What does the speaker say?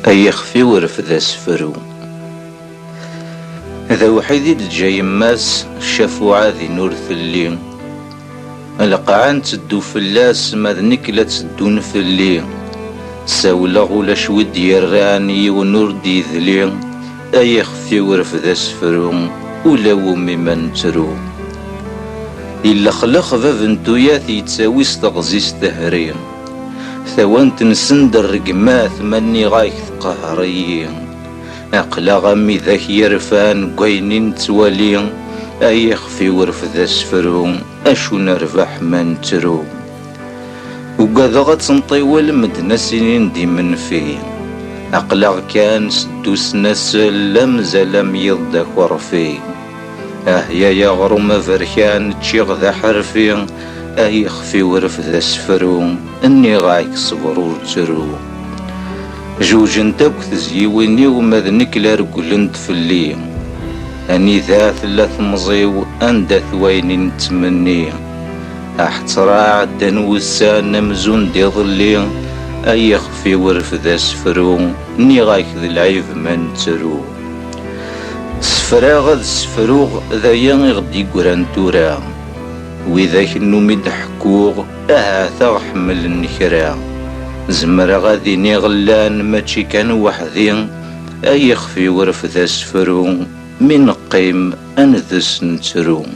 أي يخفي ورفد أسفرو هذا وحيد الجاي ماس شافو عادي نور ثلي القاعان تدو فلاس ماذنك لا تدون فلي ساولا غولا شود يراني ونور دي ذلي أي يخفي ورفد أسفرو ولا ومي من ترو إلا خلق فافنتويات يتساوي ستغزيس تهرين ثوان تنسند الرقماث ماني غايك قهري أقلا غمي ذاك يرفان قوينين توالي أي يخفي ورفد أسفرو أشو نربح من ترو وقاذا غتنطي والمدنا سنين دي من فيه أقلا كان سدوس نسل لمزال ميضدك ورفي يا غرم فركان تشيغ ذا حرفي أي يخفي ورفد أسفرو اني غايك صبرو ترو جوج انتاك تزيويني وماذنك لا رقلنت فلي اني ذا ثلاث مزيو اندث وين نتمني احتراع دن وسان مزون دي ظلي اي يخفي ورفد أسفرو اني غايك ذي العيب من ترو سفراغ السفروغ ذا يغدي قران تورا وإذا كنو مدحكوغ ثغ حمل النكرا زمر غادي نغلان ماشي كان وحدي أي يخفي ورفد أسفرو من قيم أنذس نترو